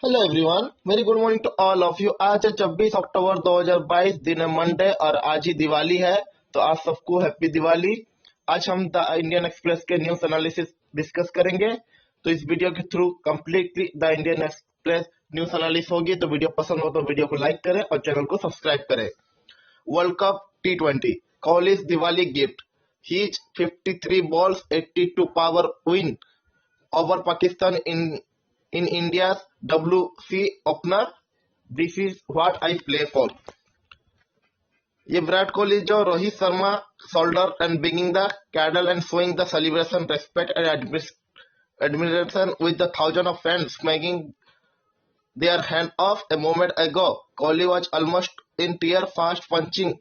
Hello everyone, very good morning to all of you. आज है 26 अक्टूबर 2022, दिन है मंडे और आज ही दिवाली है। तो आप सबको हैप्पी दिवाली। आज हम द इंडियन एक्सप्रेस के न्यूज एनालिसिस डिस्कस करेंगे। तो इस वीडियो के through completely the Indian express news analysis होगी। तो वीडियो पसंद हो तो वीडियो को लाइक करें और चैनल को सब्सक्राइब करें। World cup T20 Kohli's Diwali gift, his 53 balls 82 power win over Pakistan in India's WC opener. This is what I play for. ये विराट कोहली जो Rohit Sharma shoulder and bringing the candle and showing the celebration, respect and admiration with the thousands of fans making their hand off a moment ago. Kohli was almost in tears, fast punching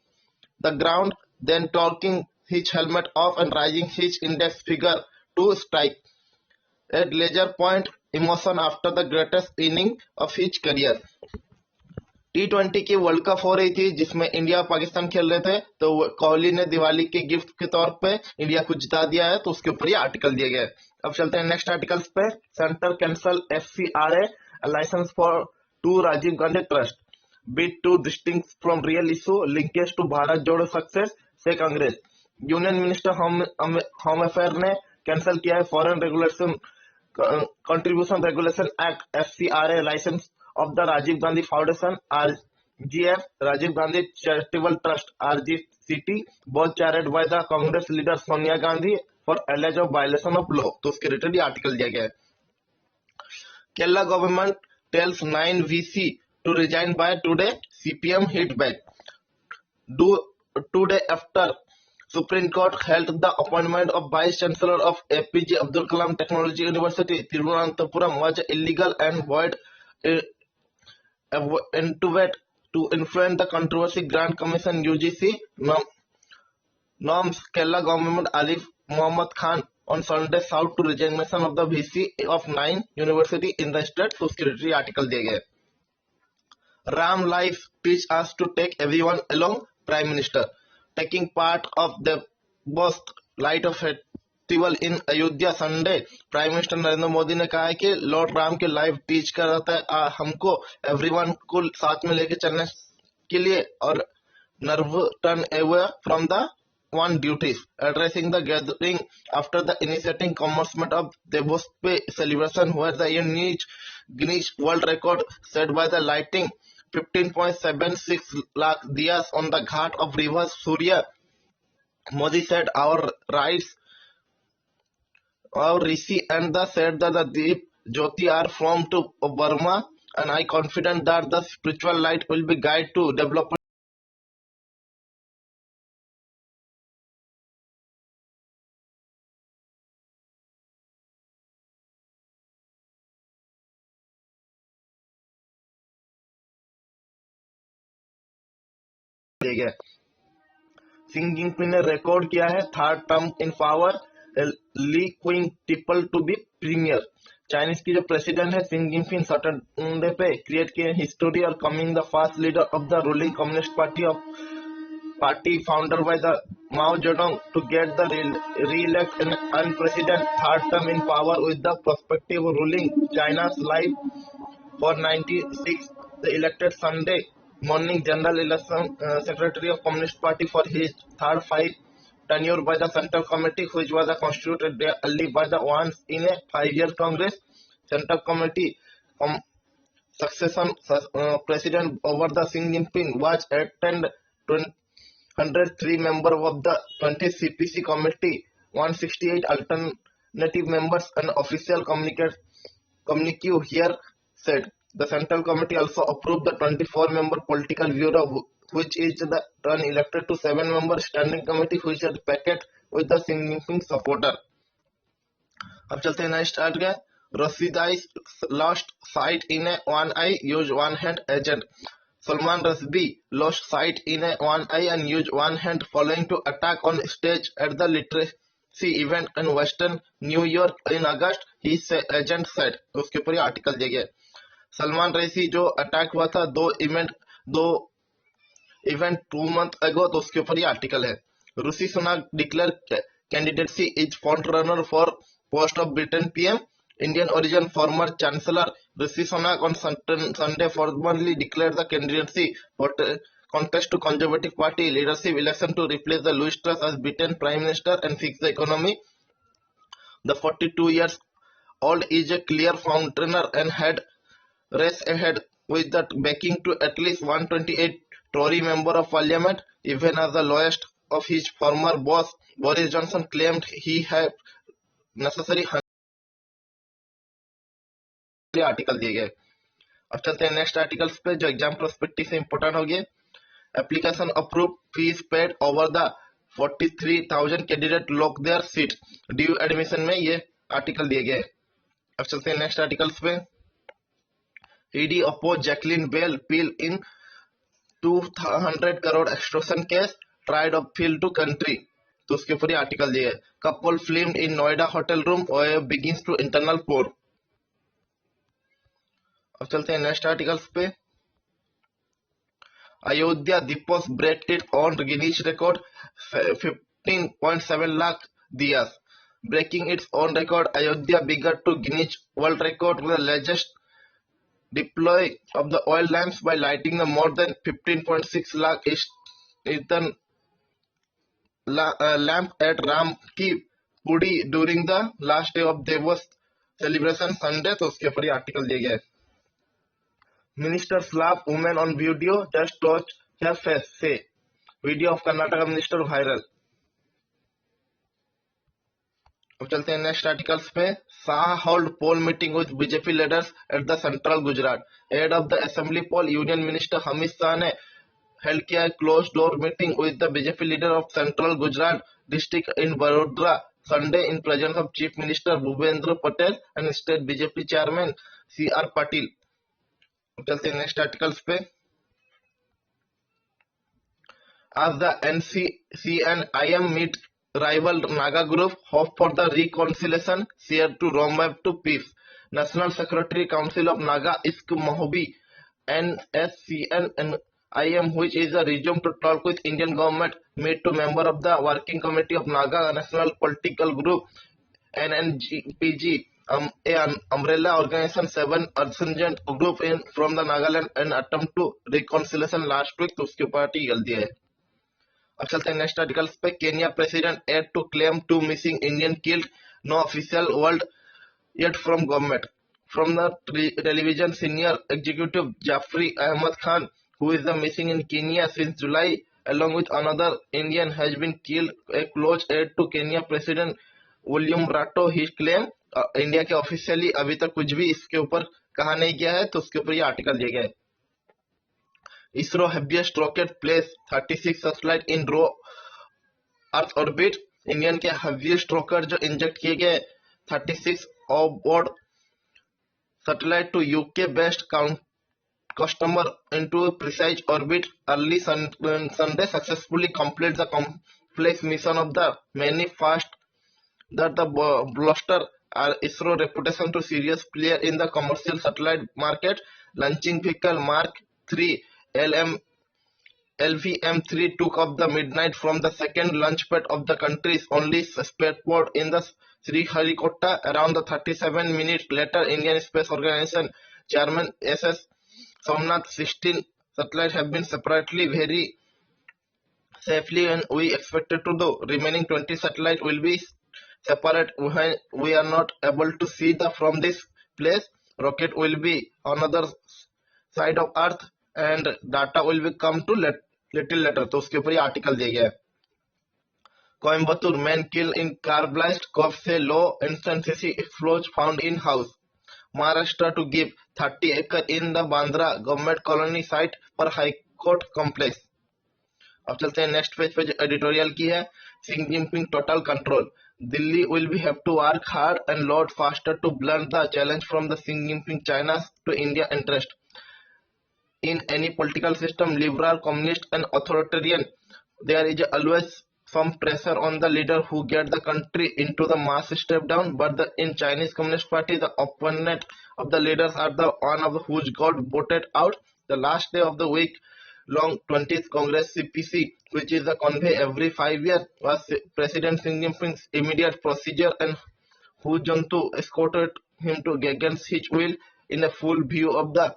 the ground, then taking his helmet off and raising his index finger to strike at leisure point emotion after the greatest inning of his career. T20 की world cup हो रही थी जिसमें India और पाकिस्तान खेल रहे थे। तो कोहली ने दिवाली के गिफ्ट के तौर पे इंडिया को जिता दिया है। तो उसके ऊपर ये आर्टिकल दिया गया है। अब चलते हैं नेक्स्ट आर्टिकल्स पे। Centre cancel FCRA licence for to Rajiv Gandhi trust, bid to distinct from real issue, linkage to Bharat Jodo success से Congress. Union minister home affair ने कैंसिल किया है foreign regulation contribution regulation act FCRA licence of the Rajiv Gandhi Foundation RGF, Rajiv Gandhi Charitable Trust RGCT, both chaired by the Congress leader Sonia Gandhi for alleged of violation of law। तो उसके related article दिया गया है। Kerala government tells 9 VC to resign by today, CPM hit back. Two days after Supreme Court held the appointment of Vice Chancellor of APJ Abdul Kalam Technology University, Thiruvananthapuram was illegal and void intubate to influence the controversy. Grant Commission UGC norms Kerala government Arif Mohammad Khan on Sunday sought to resignation of the VC of 9 university in the state। तो उसकी related article दिए गए। Ram life teach us to take everyone along, Prime Minister taking part of the most light of festival in Ayodhya Sunday. Prime minister Narendra Modi ने कहा है कि Lord Ram के life teach कर रहा है हमको एवरीवन को साथ में लेके चलने के लिए और nerve turn away from the one duties, addressing the gathering after the initiating commencement of Devospe celebration where the Guinness World Record set by the lighting 15.76 lakh diyas on the ghat of river Surya. Modi said our Rishi and the said that the Deep Jyoti are from to Burma, and I confident that the spiritual light will be guide to development दिए गए। Singh Jinping ने record किया है third term in power, Li Qiang triple to be premier. Chinese की जो president है सिंह Jinping Saturday पे क्रिएट किए हिस्टोरी और coming the first leader of the ruling communist party founder by the Mao Zedong to get the re-elect an unprecedented third term in power with the prospective ruling China's life for 96 the elected Sunday morning general election secretary of Communist Party for his third five tenure by the Central Committee, which was constituted only by the once in a 5-year Congress. Central Committee succession president over the Xi Jinping was attended 103 members of the 20 CPC committee, 168 alternative members, and official communique here said. The Central Committee also approved the 24-member political bureau, which is the turn elected to 7-member standing committee, which is packed with the Xi Jinping supporter. अब चलते हैं next start गया। रशीदाई lost sight in a one eye, use one hand agent. Salman Rushdie lost sight in a one eye and used one hand following to attack on stage at the literacy event in Western New York in August, his agent said। उसके ऊपर ये article दिया गया। सलमान रईसी जो attack हुआ था दो event 2 months ago, तो उसके ऊपर ये आर्टिकल है। Rishi Sunak declare candidacy is front runner for post of Britain PM। Indian origin former Chancellor Rishi Sunak on Sunday formally declared the candidacy for contest to Conservative Party leadership election to replace the Louis Truss as beaten Prime Minister and fix the economy. The 42 years old is a clear frontrunner and had race ahead with the backing to at least 128 Tory member of parliament, even as the lowest of his former boss Boris Johnson claimed he had necessary article दिए गए। अब चलते हैं next articles पे जो exam prospective से important हो गए। Application approve fees paid over the 43,000 candidate lock their seat due admission में ये आर्टिकल दिए गए। अब चलते हैं नेक्स्ट आर्टिकल्स पे। ED oppose Jacqueline bail plea in 200 crore extortion case tried of feel to country, तो उसके ऊपर आर्टिकल दिए गए। Couple filmed in Noida hotel room begins to internal pour. अब चलते हैं नेक्स्ट आर्टिकल्स पे। अयोध्या दीपोस break it on Guinness record 15.7 lakh diyas, breaking its own record. Ayodhya began to Guinness World Record with the largest deploy of the oil lamps by lighting the more than 15.6 lakh earthen lamp at Ram Ki Puri during the last day of Devas celebration Sunday, तो उसके ऊपर article दिए गए। Minister slap woman on video just touch her face, say video of Karnataka minister viral. अब चलते हैं next articles पे। Shah hold poll meeting with BJP leaders at the central Gujarat. Head of the assembly poll union minister Amit Shah ने held किया close door meeting with the BJP leader of central Gujarat district in Vadodara Sunday in presence of chief minister Bhupendra Patel and state BJP chairman CR Patil. चलते हैं next articles पे। As the NCC and IM meet rival Naga group hope for the reconciliation shared to roadmap to peace. National Secretary Council of Naga Isk Mohobi NSCN and IM, which is a region to talk with Indian government, meet to member of the Working Committee of Naga National Political Group NNGPG, an umbrella organization, 7 urgent group from the Nagaland and attempt to reconciliation last week, तो उसके party गलती है। अब चलते हैं next articles पे। Kenya president aide to claim 2 missing Indian killed, no official word yet from government. From the television senior executive Jafri Ahmad Khan, who is the missing in Kenya since July, along with another Indian, has been killed. A close aide to Kenya President William Ruto, he claim India के officially अभी तक कुछ भी इसके ऊपर कहा नहीं गया है, तो उसके ऊपर ये आर्टिकल दिया गया है। ISRO heaviest rocket place 36 satellite in low Earth orbit। Indian के heaviest rocket जो इंजेक्ट किए गए 36 onboard satellite to UK based customer into precise orbit early Sunday successfully complete the complex mission of the many fast that the bolster are ISRO reputation to serious player in the commercial satellite market. Launching vehicle Mark 3 LVM-3 took off the midnight from the second launch pad of the country's only spaceport in the Sriharikota. Around the 37 minutes later, Indian Space Organization Chairman SS Somnath 16 satellites have been separately very safely, and we expected to the remaining 20 satellites will be separate when we are not able to see the from this place. Rocket will be on other side of Earth and data will be come to little later, तो उसके ऊपर ये article दिया गया है। Coimbatore man kill in car blast, cops seize low intensity explosives found in house. Maharashtra to give 30 acre in the Bandra government colony site पर high court complex. अब चलते हैं नेक्स्ट पेज पे जो एडिटोरियल की है। Xi Jinping total control, Delhi will be have to work hard and load faster to blunt the challenge from the Xi Jinping China to India interest. In any political system, liberal, communist and authoritarian, there is always some pressure on the leader who get the country into the mass step down, but in Chinese Communist Party, the opponent of the leaders are the one of whose got voted out. The last day of the week long 20th Congress CPC, which is the convey every 5 years, was President Xi Jinping's immediate procedure, and Hu Jintao escorted him to against his will in a full view of the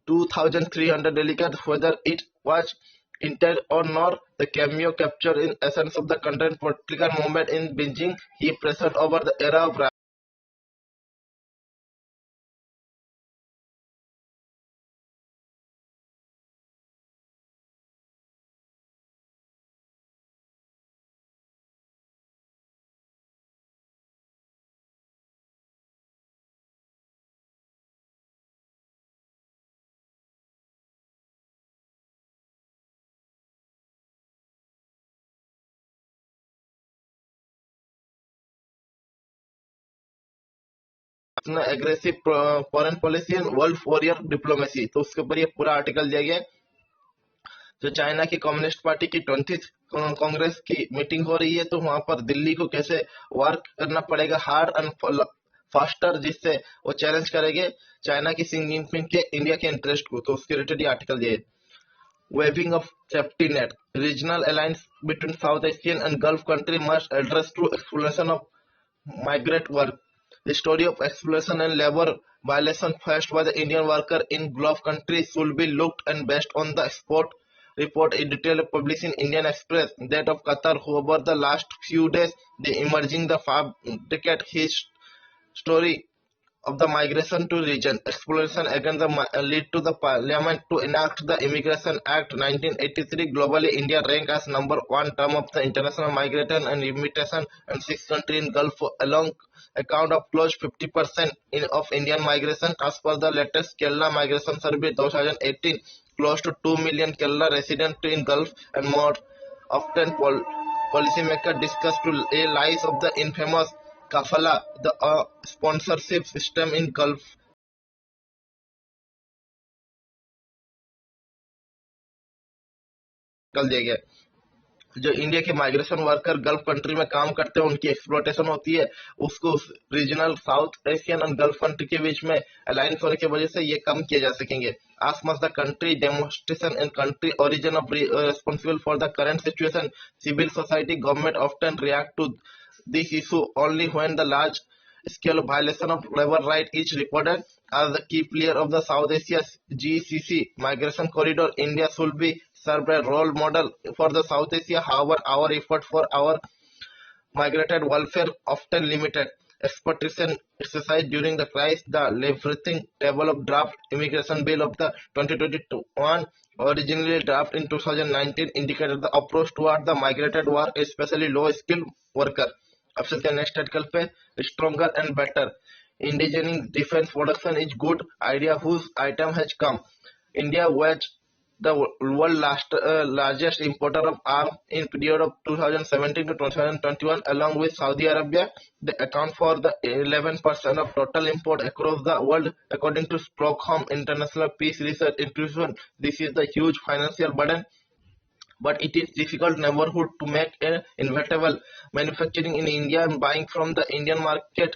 2,300 delegates, whether it was intended or not. The cameo captured in essence of the content political movement in Beijing. He presided over the era of aggressive foreign policy and world warrior diplomacy. तो उसके ऊपर ये पूरा article दिया गया है। जो China की कम्युनिस्ट पार्टी की 20th कांग्रेस की मीटिंग हो रही है, तो वहां पर दिल्ली को कैसे वर्क करना पड़ेगा हार्ड एंड फास्टर, जिससे वो चैलेंज करेंगे चाइना की सी जिनपिंग के इंडिया के इंटरेस्ट को। तो उसके रिलेटेड ये आर्टिकल दिए। Waving of safety net. Regional alliance between South Asian and Gulf countries must address through exploration of migrant work. The story of exploitation and labor violation faced by the Indian worker in Gulf countries should be looked and based on the export report in detail published in Indian Express, that of Qatar. Over the last few days, the emerging the fabricate his story of the migration to region. Exploration against the lead to the parliament to enact the Immigration Act 1983. Globally, India ranked as number one term of the international migration and immigration, and six countries in Gulf along account of close 50% of Indian migration. As per the latest Kerala Migration Survey 2018, close to 2 million Kerala residents in Gulf, and more often policymakers discuss to a lies of the infamous kafala, the sponsorship system in Gulf. कल दिया गया जो India के migration worker gulf country में काम करते हैं उनकी एक्सप्लोटेशन होती है, उसको रीजनल साउथ एशियन और गल्फ कंट्री के बीच में अलायंस होने की वजह से ये कम किए जा सकेंगे। as much the country demonstration and country origin of responsible for the current situation, civil society government often react to this issue only when the large scale violation of labor right is reported. As the key player of the South Asia GCC migration corridor, India should be served a role model for the South Asia. However, our effort for our migrated welfare often limited. Exploitation exercise during the crisis, the leveraging table of draft immigration bill of the 2021, originally drafted in 2019, indicated the approach toward the migrated work, especially low skilled worker. अब चलते हैं next article पे। Stronger and better indigenous defence production is good idea whose time has come. India was the world largest importer of arms in period of 2017 to 2021, along with Saudi Arabia. They account for the 11% of total import across the world, according to Stockholm International Peace Research Institute. This is the huge financial burden, but it is difficult neighborhood to make an inevitable manufacturing in India and buying from the Indian market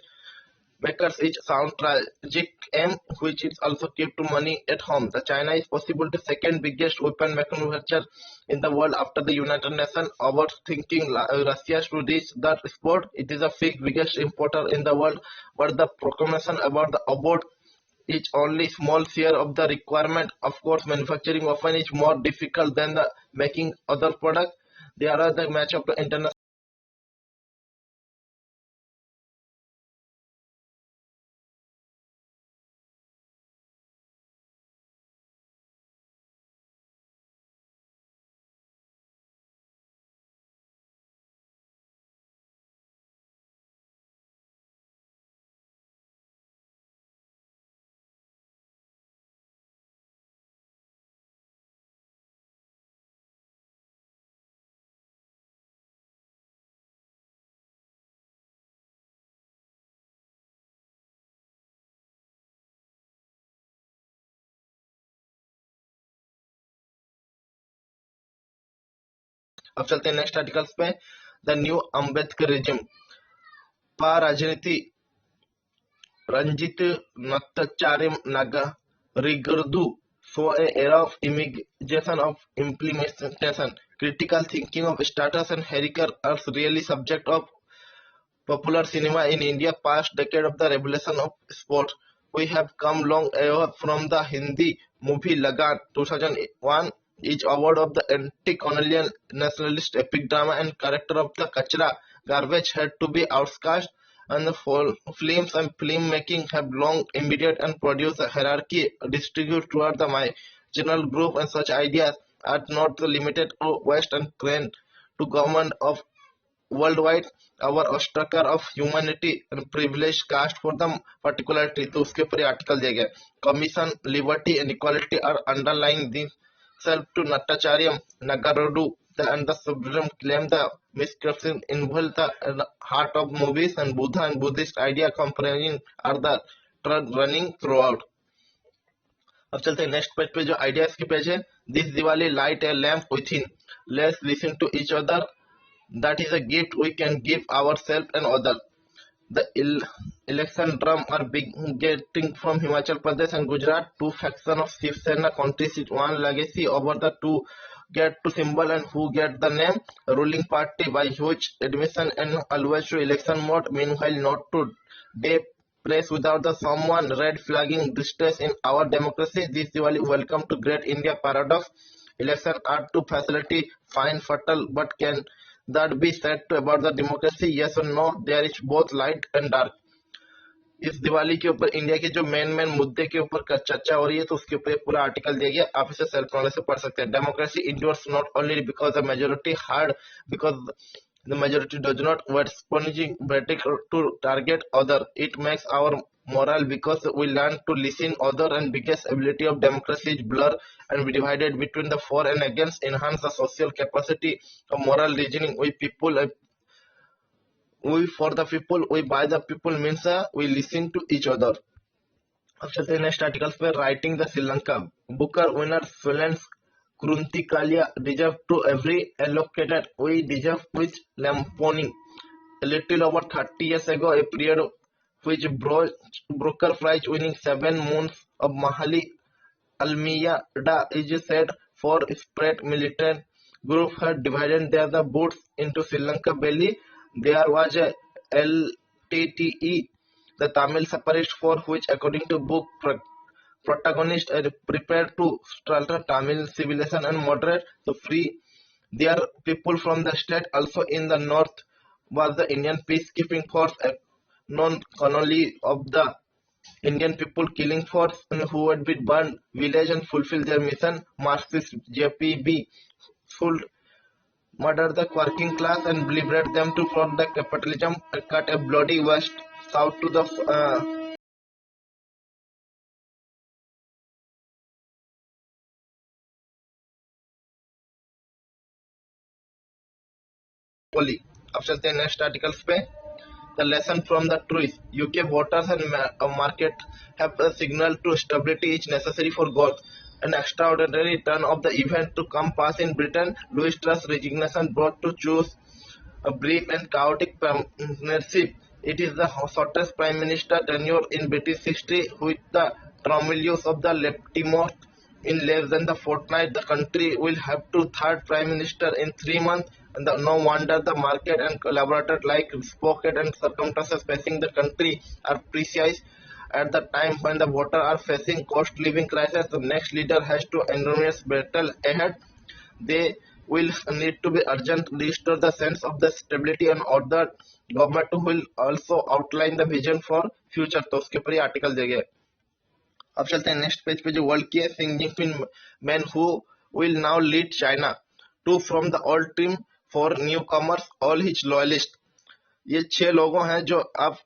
makers is sound tragic aim, which is also keep to money at home. The China is possible the second biggest weapon manufacturer in the world after the United Nations. Overthinking Russia to reach that sport. It is the fifth biggest importer in the world, but the proclamation about the abort is only small share of the requirement. Of course, manufacturing often is more difficult than the making other products. They are the match of the international. अब चलते हैं next articles पे। The new Ambedkarism पा राजनीति Ranjit नत्तचार्य नागरिगर्दु so a era of immigration of implementation, critical thinking of status and hierarchy are really subject of popular cinema in India past decade of the revolution of sport. We have come long way from the Hindi movie Lagan 2001, each award of the anti-colonial nationalist epic drama and character of the Kachra garbage had to be outcast, and the films and filmmaking have long immediate and produced a hierarchy distributed toward the marginal group, and such ideas are not limited to West and trend to government of worldwide. our obstacle of humanity and privilege caste for the particularity, तो उसके ऊपर article दिया गया commission liberty and equality are underlying this self to Nattacharya Nagarodu and the Subram claim the misconception involved the heart of movies and Buddha and Buddhist idea comprehending are the thread running throughout. अब चलते हैं next page पे जो ideas की page है this Diwali light a lamp within let's listen to each other that is a gift we can give our self and other the election drum are getting from Himachal Pradesh and Gujarat. Two factions of Shiv Sena contest one legacy over the two get to symbol and who get the name. Ruling party by huge admission and always to election mode. Meanwhile, not to day press without the someone red flagging distress in our democracy. This Diwali welcome to Great India Paradox. Election are to facility fine fertile but can that be said to about the democracy? Yes or no? There is both light and dark. इस दिवाली के ऊपर India के जो main मुद्दे के ऊपर चर्चा हो रही है तो उसके ऊपर पूरा आर्टिकल दिया गया आप इसे सेल्फ नॉलेज से पढ़ सकते हैं democracy endures not only because the majority hard because the majority does not what's punishing better to target other it makes our moral because we learn to listen other and biggest ability of democracy is blur and we divided between the for and against enhance the social capacity of moral reasoning we people we for the people we by the people means we listen to each other. अब चलते हैं next articles पे writing the Sri Lanka Booker winner फिलेंस Krunti Kalia deserve to every allocated we deserve which lampooning a little over 30 years ago a period which broker prize winning 7 moons of Mahali Almeida is said for spread militant group had divided their the boots into Sri Lanka belly. There was a LTTE, the Tamil separatist for which according to book protagonists are prepared to struggle Tamil civilization and moderate to free their people from the state. Also in the north was the Indian peacekeeping force, a non-colony of the Indian people killing force who had been burned village and fulfill their mission. Marxist JPB should murder the working class and liberate them to front the capitalism and cut a bloody west south to the अब चलते हैं next articles पे The lesson from the truth. UK voters and market have a signal to stability is necessary for growth. An extraordinary turn of the event to come pass in Britain. Louis Truss' resignation brought to choose a brief and chaotic premiership. It is the shortest prime minister tenure in British history with the turmoils of the leftmost. In less than the fortnight, the country will have to third prime minister in 3 months. And no wonder the market and collaborators like pocket and circumstances facing the country are precise at the time when the voters are facing cost living crisis. The next leader has to enormous battle ahead. They will need to be urgent restore the sense of the stability and order. Government will also outline the vision for future. तो उसके ऊपर article दिया गया. अब चलते हैं next page पे जो वर्ल्ड की है सिंग Jinping man who will now lead China two from the old team four newcomers all his loyalist. ये 6 लोगों हैं जो अब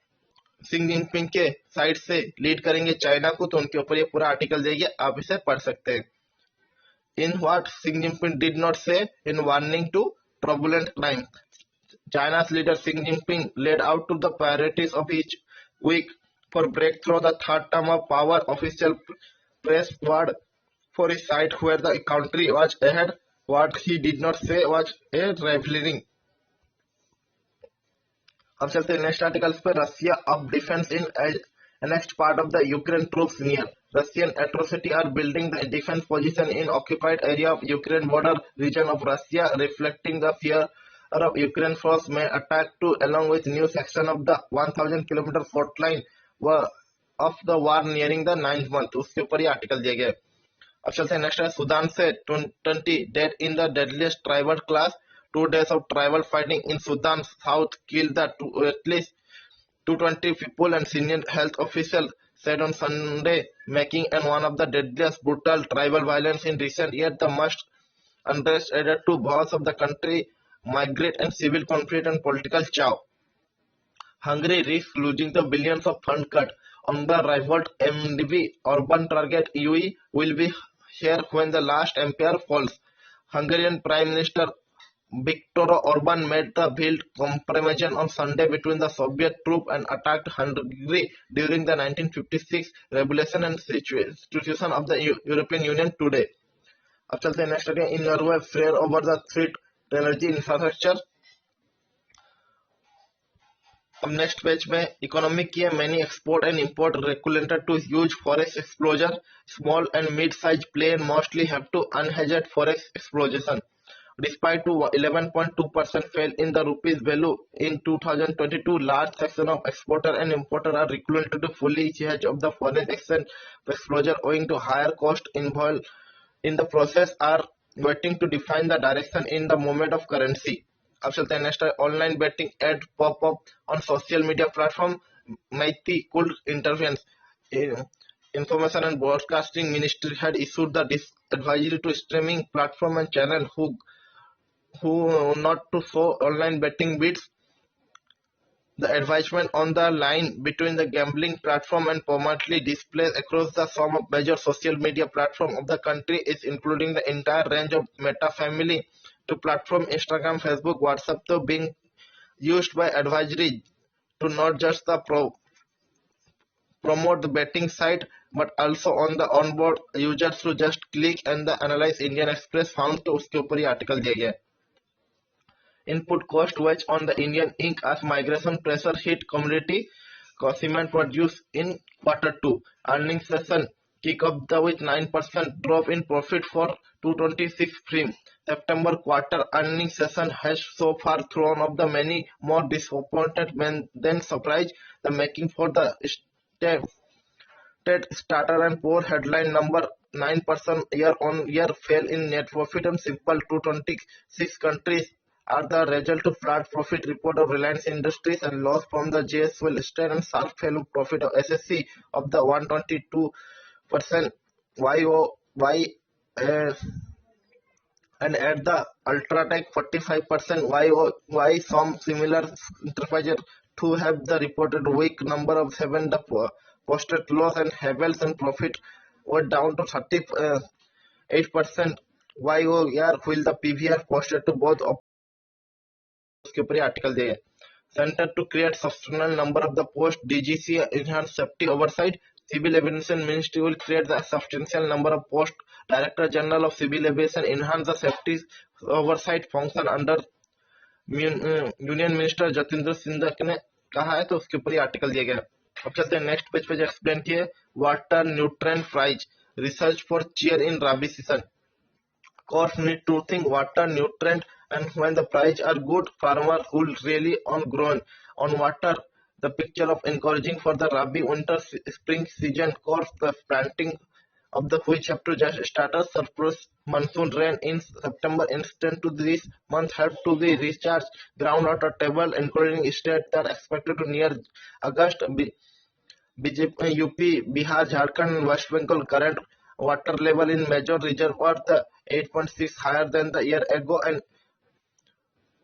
सिंग जिनपिंग के साइड से लीड करेंगे चाइना को तो उनके ऊपर ये पूरा आर्टिकल देगी आप इसे पढ़ सकते हैं. इन व्हाट सिंग Jinping did not say in warning to turbulent time. China's leader Xi Jinping laid out to the priorities of each week for breakthrough the third term of power. Official press word for his side where the country was ahead. What he did not say was a revealing. अब चलते हैं next articles पे Russia of defence in next part of the Ukraine troops near. Russian atrocity are building the defense position in occupied area of Ukraine border region of Russia, reflecting the fear Arab Ukraine force may attack too, along with new section of the 1000 kilometre front line of the war nearing the 9th month. उसके ऊपर ये article दिया गया है। अब चलते हैं next है, सूडान से 20 dead in the deadliest tribal clash. 2 days of tribal fighting in Sudan South killed at least 220 people, and senior health officials said on Sunday, making it one of the deadliest brutal tribal violence in recent years. The most unrest added to both of the country migrate and civil conflict and political chaos. Hungary risks losing the billions of fund cut on the rivaled MDB urban target. EU will be here when the last empire falls. Hungarian Prime Minister Viktor Orban made the veiled compromise on Sunday between the Soviet troops and attacked Hungary during the 1956 revolution and institution of the European Union today. अब चलते हैं next in Norway fear over the threat energy infrastructure. अब next page में economic की है, many export and import regulated to huge forex exposure, small and mid size player mostly have to unhedged forex exposure despite to 11.2% fall in the rupees value in 2022. Large section of exporter and importer are required to fully hedge of the foreign exchange exposure owing to higher cost involved in the process are waiting to define the direction in the movement of currency. अब चलते हैं next, online betting ad pop up on social media platform, Mighty could intervene. Information and Broadcasting Ministry had issued the advisory to streaming platform and channel who not to show online betting bids. The advertisement on the line between the gambling platform and permanently displayed across the some of major social media platforms of the country is including the entire range of Meta family to platform Instagram, Facebook, WhatsApp, to being used by advisory to not just the promote the betting site but also on the onboard users to just click and the analyze. Indian Express found तो उसके ऊपर ही article दिया गया है। Input cost wedge on the Indian ink as migration pressure hit commodity cement produce in Q2. Earnings session kick off with 9% drop in profit for 226 firm. September quarter earnings session has so far thrown up the many more disappointed than surprise. The making for the starter and poor headline number 9% year-on-year fall in net profit and simple 226 countries are the result of flat profit report of Reliance Industries and loss from the JSW listed and sharp fall of profit of SSC of the 122% YOY and at the Ultratech 45% YOY. Some similar enterprises to have the reported weak number of 7 the posted loss and Havels and profit were down to 38% YOR while the PVR posted to both of उसके ऊपर article दिया है। Center to create sustainable number of the post, DGC enhance safety oversight. Civil Aviation Ministry will create the substantial number of post. Director General of Civil Aviation enhance the safety oversight function under union minister Jatinder Singh ने कहा है, तो उसके ऊपर article दिया गया। अब चलते हैं नेक्स्ट पेज पे एक्सप्लेन किए water nutrient price research for cheer in rabi season. Crops need to think water, nutrient, and when the prices are good, farmers will really on grown on water. The picture of encouraging for the Rabi winter spring season crops, the planting of the which have to just started surplus monsoon rain in September instant to this month have to be recharged groundwater table including states that are expected to near August. BJP, UP, Bihar, Jharkhand, and West Bengal current water level in major reservoirs the 8.6 higher than the year ago and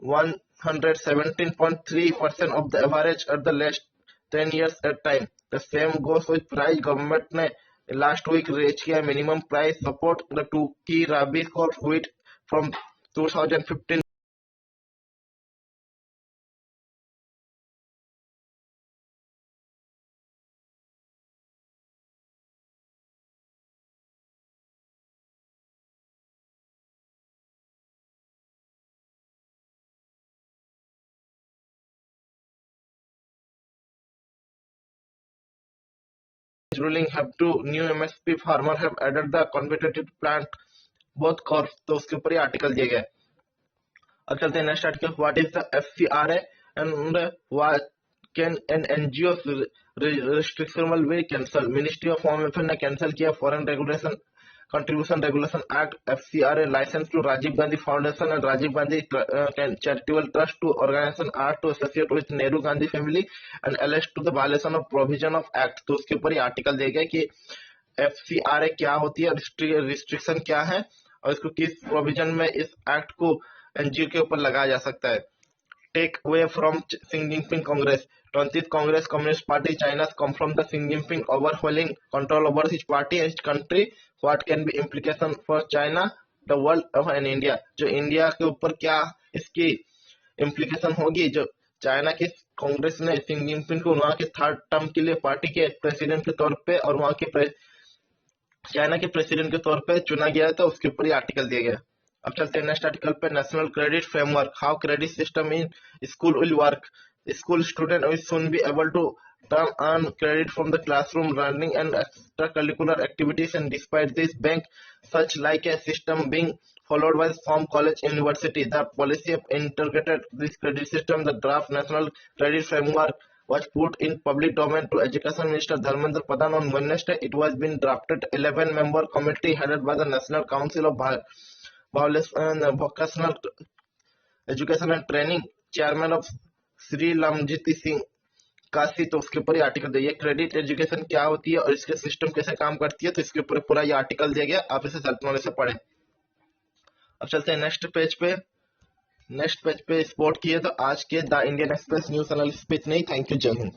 117.3% of the average at the last 10 years at time. The same goes with price. Government ने last week reach किया minimum price support the two key rabi crop wheat from 2015. Ruling have to new MSP farmer have added the competitive plant both crops, तो उसके ऊपर ही article दिया गया है। अब चलते हैं next article, what is the FCRA and what can an NGO restriction will cancel. Ministry of home affair ने कैंसिल किया foreign regulation contribution regulation act FCRA licence to Rajiv Gandhi foundation and Rajiv Gandhi charitable trust to organisation are to associate with Nehru Gandhi family and alleged to the violation of provision of act. तो उसके ऊपर ये article दिया गया कि FCRA क्या होती है, रिस्ट्रिक्शन क्या है और इसको किस प्रोविजन में इस एक्ट को एनजीओ के ऊपर लगाया जा सकता है। Take away from Xi Jinping Congress. 20th Congress Communist Party China's come from the Xi Jinping overhauling control over his party and his country. What can be implication for China, the world and India? जो India के ऊपर क्या इसकी implication होगी, जो China की कांग्रेस ने Xi Jinping को वहां के थर्ड टर्म के लिए पार्टी के प्रेसिडेंट के तौर पे और वहां के चाइना के प्रेसिडेंट के तौर पे चुना गया था, उसके ऊपर ये आर्टिकल दिया गया। अब चलते हैं नेक्स्ट आर्टिकल पे, national credit framework, how credit system in school will work. School student will soon be able to earn credit from the classroom learning and extracurricular activities, and despite this bank such like a system being followed by some college university, the policy of integrated this credit system, the draft national credit framework was put in public domain to Education Minister Dharmendra Pradhan on Wednesday. It was been drafted 11-member committee headed by the National Council of Vocational Education and Training chairman of Shri लमजीत सिंह काशी। तो उसके ऊपर ये article दिया, credit education क्या होती है और इसके सिस्टम कैसे काम करती है, तो इसके ऊपर पूरा ये आर्टिकल दिया गया, आप इसे सेल्फ नॉलेज से पढ़ें। अब चलते हैं नेक्स्ट पेज पे। नेक्स्ट पेज पे स्पोर्ट की है, तो आज के the Indian express news analysis पे इतना ही। थैंक यू, जय हिंद।